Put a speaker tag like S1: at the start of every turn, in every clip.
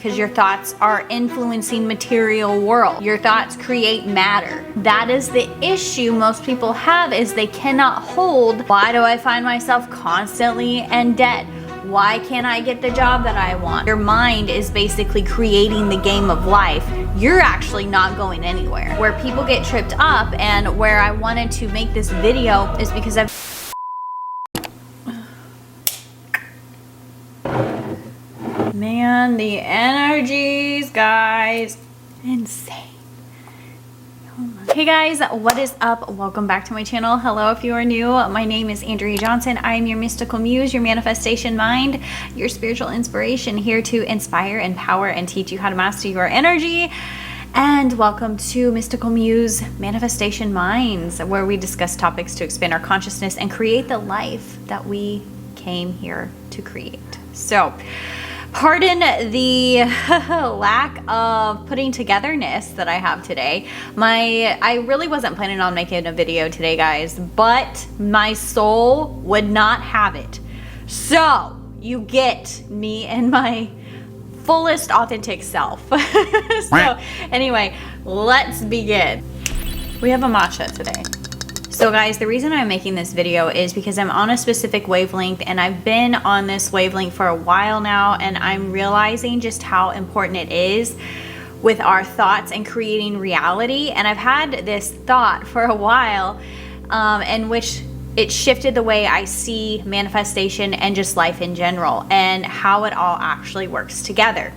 S1: because your thoughts are influencing material world. Your thoughts create matter. That is the issue most people have, is they cannot hold, why do I find myself constantly in debt? Why can't I get the job that I want? Your mind is basically creating the game of life. You're actually not going anywhere. Where people get tripped up, and where I wanted to make this video, is because man, the energies, guys, insane. Hey guys, what is up? Welcome back to my channel. Hello if you are new. My name is Andrea Johnson. I am your mystical muse, your manifestation mind, your spiritual inspiration, here to inspire, empower, and teach you how to master your energy. And welcome to Mystical Muse Manifestation Minds, where we discuss topics to expand our consciousness and create the life that we came here to create. So, pardon the lack of putting togetherness that I have today. I really wasn't planning on making a video today, guys, but my soul would not have it. So you get me in my fullest authentic self. So anyway, let's begin. We have a matcha today. So guys, the reason I'm making this video is because I'm on a specific wavelength, and I've been on this wavelength for a while now, and I'm realizing just how important it is with our thoughts and creating reality. And I've had this thought for a while, in which it shifted the way I see manifestation and just life in general, and how it all actually works together.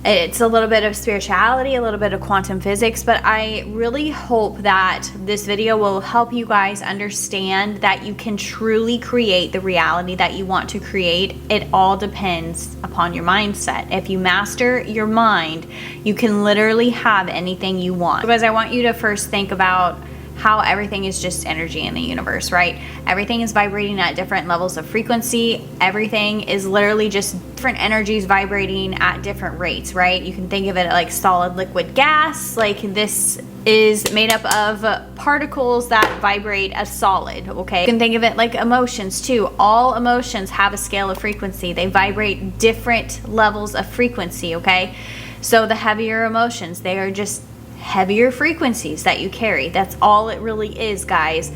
S1: It's a little bit of spirituality, a little bit of quantum physics, but I really hope that this video will help you guys understand that you can truly create the reality that you want to create. It all depends upon your mindset. If you master your mind, you can literally have anything you want. Because I want you to first think about how everything is just energy in the universe, right? Everything is vibrating at different levels of frequency. Everything is literally just different energies vibrating at different rates, right? You can think of it like solid, liquid, gas. Like, this is made up of particles that vibrate as solid, okay? You can think of it like emotions too. All emotions have a scale of frequency. They vibrate different levels of frequency, okay? So the heavier emotions, they are just heavier frequencies that you carry. That's all it really is, guys.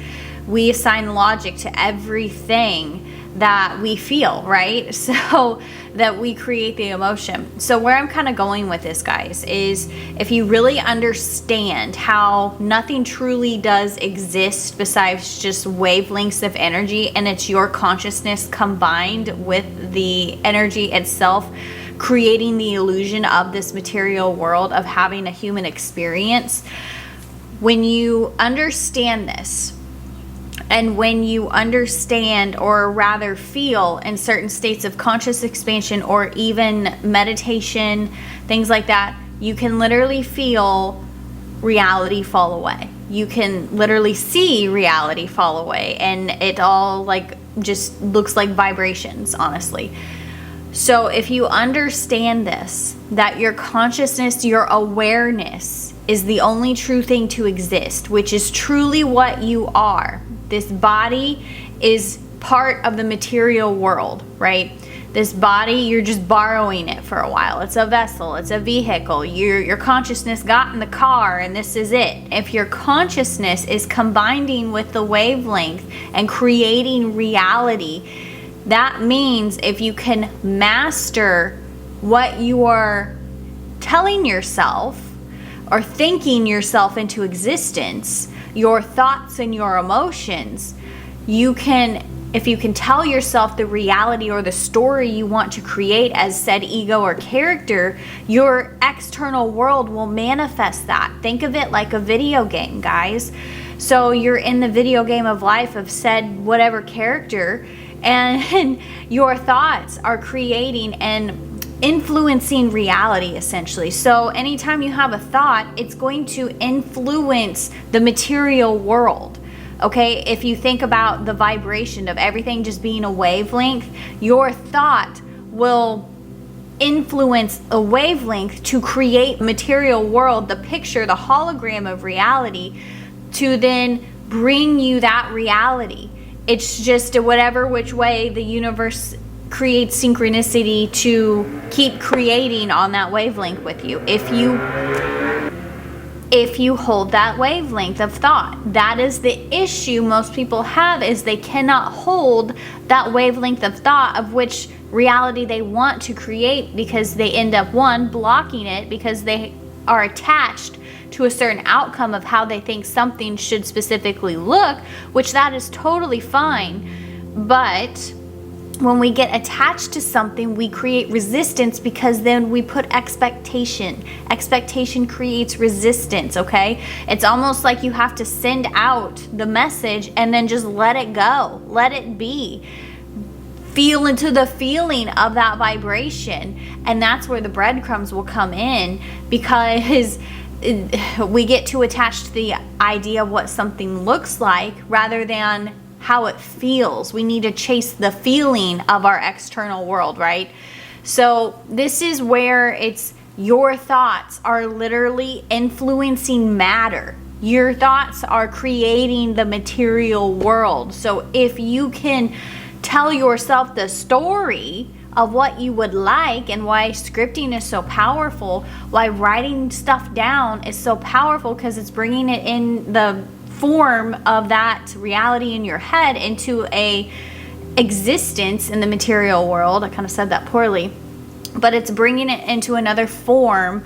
S1: We assign logic to everything that we feel, right? So that we create the emotion. So where I'm kind of going with this, guys, is if you really understand how nothing truly does exist besides just wavelengths of energy, and it's your consciousness combined with the energy itself, creating the illusion of this material world of having a human experience. When you understand this, and when you understand, or rather feel, in certain states of conscious expansion or even meditation, things like that, you can literally feel reality fall away. You can literally see reality fall away, and it all like just looks like vibrations, honestly. So if you understand this, that your consciousness, your awareness is the only true thing to exist, which is truly what you are. This body is part of the material world, right? This body, you're just borrowing it for a while. It's a vessel, it's a vehicle. Your consciousness got in the car, and this is it. If your consciousness is combining with the wavelength and creating reality, that means if you can master what you are telling yourself or thinking yourself into existence, your thoughts and your emotions, you can, if you can tell yourself the reality or the story you want to create as said ego or character, your external world will manifest that. Think of it like a video game, guys. So you're in the video game of life of said whatever character, and your thoughts are creating and influencing reality, essentially. So anytime you have a thought, it's going to influence the material world, okay? If you think about the vibration of everything just being a wavelength, your thought will influence a wavelength to create material world, the picture, the hologram of reality, to then bring you that reality. It's just whatever which way the universe creates synchronicity to keep creating on that wavelength with you. If you hold that wavelength of thought. That is the issue most people have, is they cannot hold that wavelength of thought of which reality they want to create, because they end up, one, blocking it because they are attached to a certain outcome of how they think something should specifically look, which that is totally fine. But when we get attached to something, we create resistance, because then we put expectation. Expectation creates resistance, okay? It's almost like you have to send out the message and then just let it go. Let it be. Feel into the feeling of that vibration. And that's where the breadcrumbs will come in, because we get too attached to the idea of what something looks like rather than how it feels. We need to chase the feeling of our external world, right? So this is where it's your thoughts are literally influencing matter. Your thoughts are creating the material world. So if you can tell yourself the story of what you would like, and why scripting is so powerful, why writing stuff down is so powerful, because it's bringing it in the form of that reality in your head into a existence in the material world. I kind of said that poorly, but it's bringing it into another form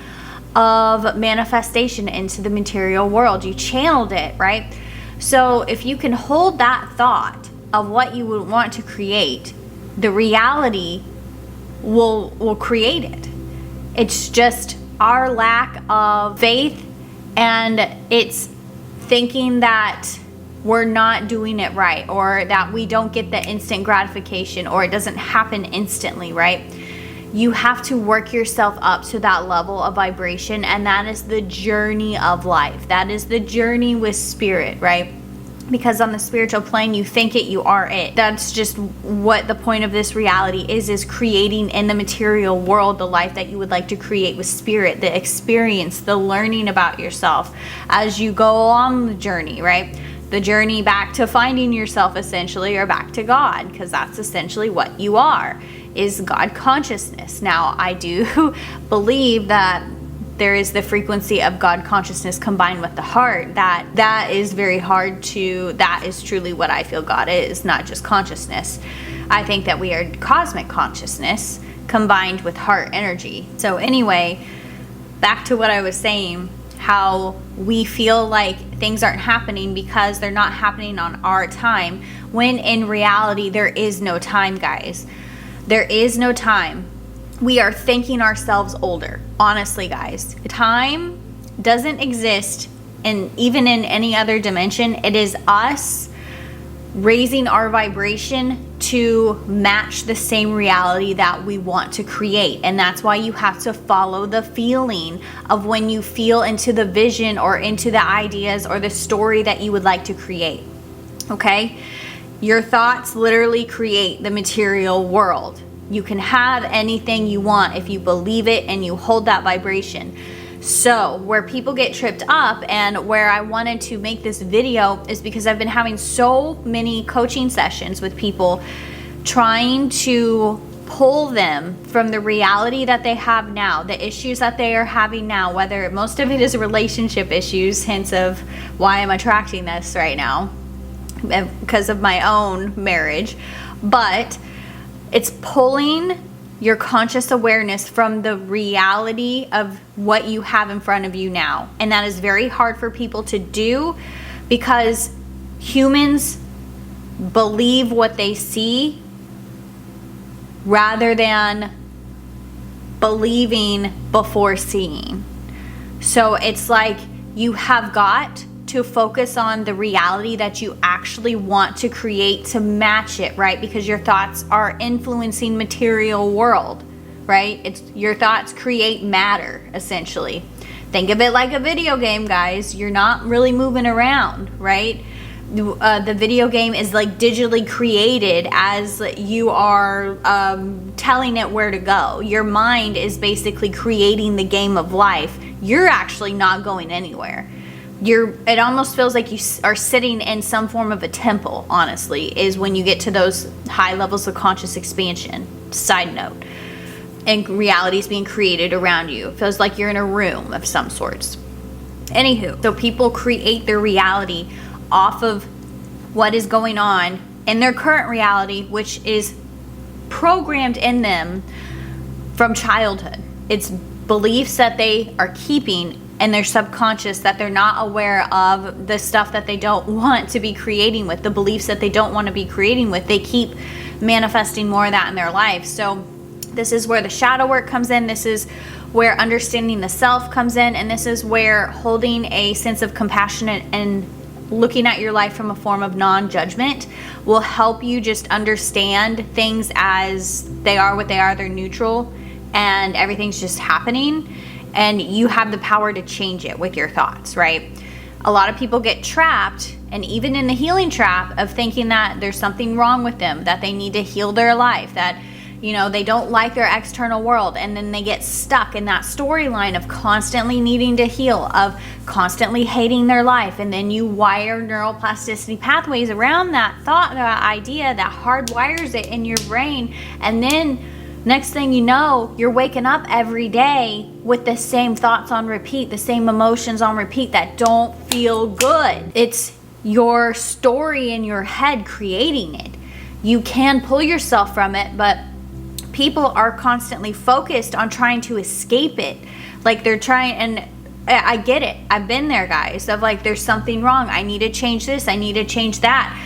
S1: of manifestation into the material world. You channeled it, right? So if you can hold that thought of what you would want to create, the reality will create it. It's just our lack of faith, and it's thinking that we're not doing it right, or that we don't get the instant gratification, or it doesn't happen instantly, right? You have to work yourself up to that level of vibration, and that is the journey of life. That is the journey with spirit, right? Because on the spiritual plane, you think it, you are it. That's just what the point of this reality is creating in the material world the life that you would like to create with spirit, the experience, the learning about yourself as you go on the journey, right? The journey back to finding yourself, essentially, or back to God, because that's essentially what you are, is God consciousness. Now, I do believe that there is the frequency of God consciousness combined with the heart. That is very hard to, that is truly what I feel God is, not just consciousness. I think that we are cosmic consciousness combined with heart energy. So anyway, back to what I was saying, how we feel like things aren't happening because they're not happening on our time, when in reality there is no time, guys. There is no time. We are thinking ourselves older. Honestly, guys, time doesn't exist, and even in any other dimension, it is us raising our vibration to match the same reality that we want to create. And that's why you have to follow the feeling of when you feel into the vision or into the ideas or the story that you would like to create. Okay? Your thoughts literally create the material world. You can have anything you want if you believe it and you hold that vibration. So where people get tripped up, and where I wanted to make this video, is because I've been having so many coaching sessions with people trying to pull them from the reality that they have now, the issues that they are having now, whether most of it is relationship issues, hence of why I'm attracting this right now, because of my own marriage. But it's pulling your conscious awareness from the reality of what you have in front of you now. And that is very hard for people to do, because humans believe what they see rather than believing before seeing. So it's like you have got to focus on the reality that you actually want to create to match it, right? Because your thoughts are influencing material world, right? It's your thoughts create matter, essentially. Think of it like a video game, guys. You're not really moving around, right? The video game is like digitally created as you are telling it where to go. Your mind is basically creating the game of life. You're actually not going anywhere. It almost feels like you are sitting in some form of a temple, honestly, is when you get to those high levels of conscious expansion. Side note. And reality is being created around you. It feels like you're in a room of some sorts. Anywho, so people create their reality off of what is going on in their current reality, which is programmed in them from childhood. It's beliefs that they are keeping in their subconscious that they're not aware of, the stuff that they don't want to be creating with, the beliefs that they don't want to be creating with. They keep manifesting more of that in their life. So this is where the shadow work comes in. This is where understanding the self comes in. And this is where holding a sense of compassion and looking at your life from a form of non-judgment will help you just understand things as they are, what they are. They're neutral and everything's just happening. And you have the power to change it with your thoughts, right? A lot of people get trapped, and even in the healing trap, of thinking that there's something wrong with them, that they need to heal their life, that they don't like their external world, and then they get stuck in that storyline of constantly needing to heal, of constantly hating their life, and then you wire neuroplasticity pathways around that thought, that idea, that hardwires it in your brain, and then next thing you know, you're waking up every day with the same thoughts on repeat, the same emotions on repeat that don't feel good. It's your story in your head creating it. You can pull yourself from it, but people are constantly focused on trying to escape it. Like they're trying, and I get it. I've been there, guys, of like, there's something wrong. I need to change this. I need to change that.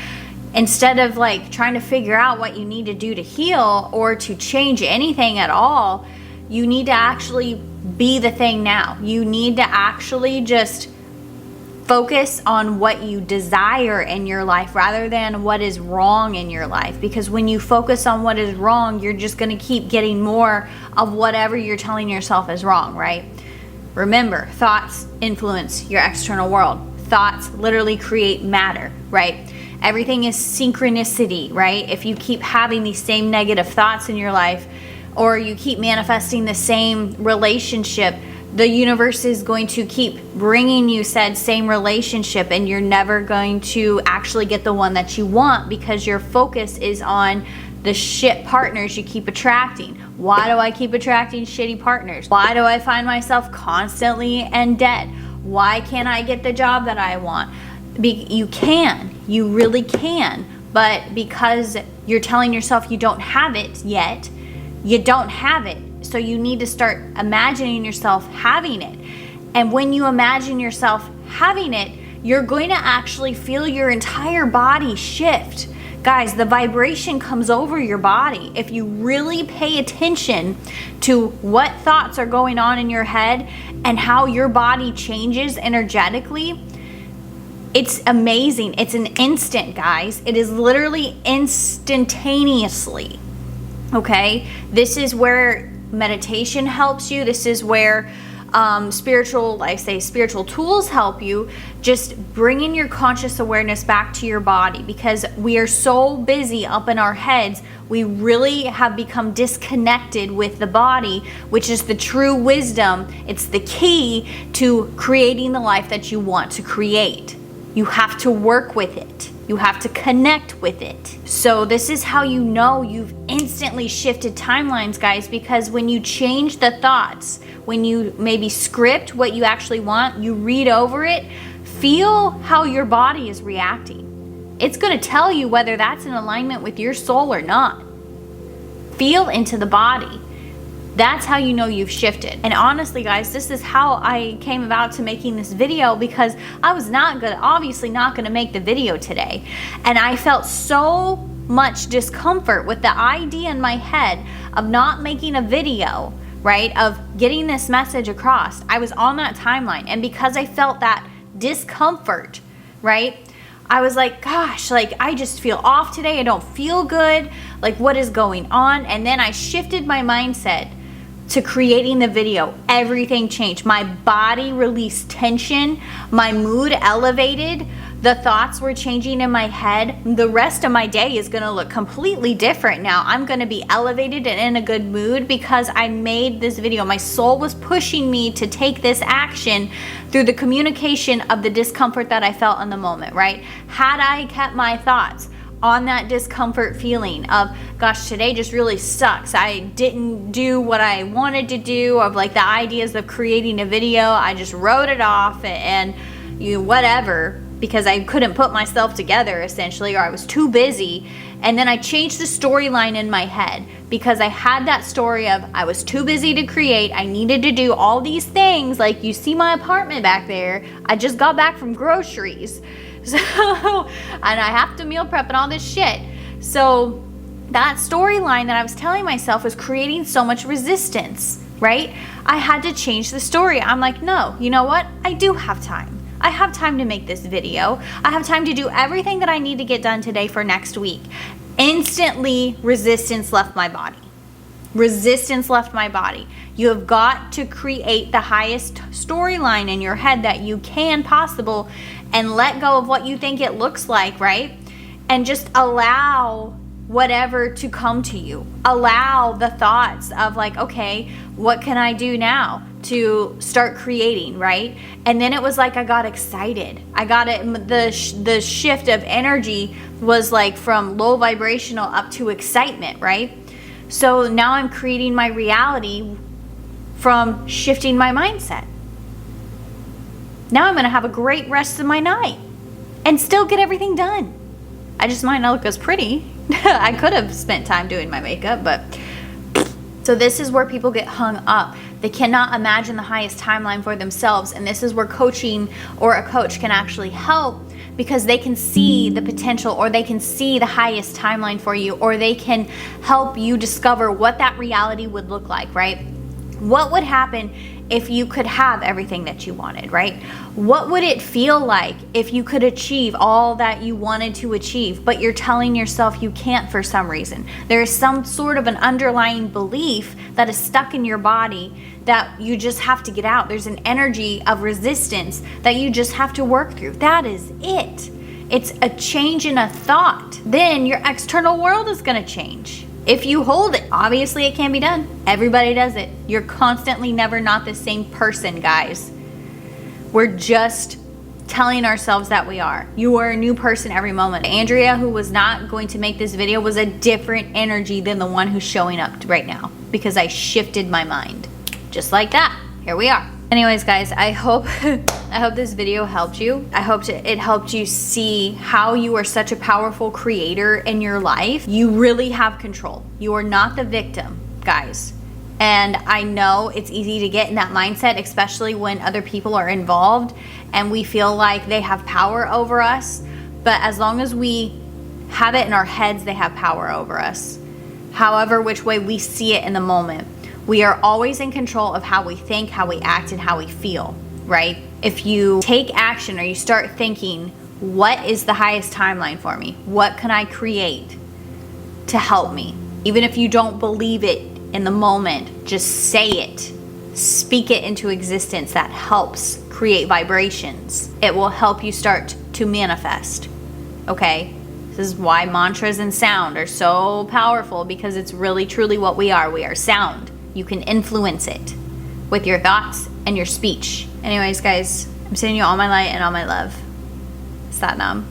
S1: Instead of like trying to figure out what you need to do to heal or to change anything at all, you need to actually be the thing now. You need to actually just focus on what you desire in your life rather than what is wrong in your life. Because when you focus on what is wrong, you're just going to keep getting more of whatever you're telling yourself is wrong, right? Remember, thoughts influence your external world. Thoughts literally create matter, right? Everything is synchronicity, right? If you keep having these same negative thoughts in your life, or you keep manifesting the same relationship, the universe is going to keep bringing you said same relationship, and you're never going to actually get the one that you want because your focus is on the shit partners you keep attracting. Why do I keep attracting shitty partners? Why do I find myself constantly in debt? Why can't I get the job that I want? You can, you really can, but because you're telling yourself you don't have it yet, you don't have it. So you need to start imagining yourself having it. And when you imagine yourself having it, you're going to actually feel your entire body shift. Guys, the vibration comes over your body. If you really pay attention to what thoughts are going on in your head and how your body changes energetically, it's amazing. It's an instant, guys. It is literally instantaneously. Okay? This is where meditation helps you. This is where spiritual tools help you. Just bringing your conscious awareness back to your body, because we are so busy up in our heads. We really have become disconnected with the body, which is the true wisdom. It's the key to creating the life that you want to create. You have to work with it. You have to connect with it. So this is how you know you've instantly shifted timelines, guys, because when you change the thoughts, when you maybe script what you actually want, you read over it, feel how your body is reacting. It's going to tell you whether that's in alignment with your soul or not. Feel into the body. That's how you know you've shifted. And honestly, guys, this is how I came about to making this video, because I was obviously not gonna make the video today. And I felt so much discomfort with the idea in my head of not making a video, right? Of getting this message across. I was on that timeline. And because I felt that discomfort, right? I was like, gosh, like I just feel off today. I don't feel good. Like, what is going on? And then I shifted my mindset to creating the video. Everything changed. My body released tension. My mood elevated. The thoughts were changing in my head. The rest of my day is going to look completely different now. I'm going to be elevated and in a good mood because I made this video. My soul was pushing me to take this action through the communication of the discomfort that I felt in the moment, right? Had I kept my thoughts on that discomfort feeling of, gosh, today just really sucks. I didn't do what I wanted to do, of like the ideas of creating a video. I just wrote it off and whatever, because I couldn't put myself together essentially, or I was too busy. And then I changed the storyline in my head because I had that story of I was too busy to create. I needed to do all these things. Like you see my apartment back there. I just got back from groceries. So, and I have to meal prep and all this shit. So that storyline that I was telling myself was creating so much resistance, right? I had to change the story. I'm like, no, you know what? I do have time. I have time to make this video. I have time to do everything that I need to get done today for next week. Instantly, resistance left my body. Resistance left my body. You have got to create the highest storyline in your head that you can possible and let go of what you think it looks like, right? And just allow whatever to come to you. Allow the thoughts of like, okay, what can I do now to start creating, right? And then it was like I got excited. I got it. The shift of energy was like from low vibrational up to excitement, right? So now I'm creating my reality from shifting my mindset. Now I'm going to have a great rest of my night and still get everything done. I just might not look as pretty. I could have spent time doing my makeup, but so this is where people get hung up. They cannot imagine the highest timeline for themselves, and this is where coaching or a coach can actually help, because they can see the potential, or they can see the highest timeline for you, or they can help you discover what that reality would look like, right? What would happen if you could have everything that you wanted, right? What would it feel like if you could achieve all that you wanted to achieve, but you're telling yourself you can't for some reason? There is some sort of an underlying belief that is stuck in your body that you just have to get out. There's an energy of resistance that you just have to work through. That is it. It's a change in a thought. Then your external world is going to change. If you hold it, obviously it can be done. Everybody does it. You're constantly never not the same person, guys. We're just telling ourselves that we are. You are a new person every moment. Andrea, who was not going to make this video, was a different energy than the one who's showing up right now, because I shifted my mind. Just like that. Here we are. Anyways, guys, I hope this video helped you. I hope it helped you see how you are such a powerful creator in your life. You really have control. You are not the victim, guys. And I know it's easy to get in that mindset, especially when other people are involved and we feel like they have power over us. But as long as we have it in our heads, they have power over us. However, which way we see it in the moment. We are always in control of how we think, how we act, and how we feel, right? If you take action or you start thinking, what is the highest timeline for me? What can I create to help me? Even if you don't believe it in the moment, just say it. Speak it into existence. That helps create vibrations. It will help you start to manifest, okay? This is why mantras and sound are so powerful, because it's really truly what we are. We are sound. You can influence it with your thoughts and your speech. Anyways, guys, I'm sending you all my light and all my love. Satnam.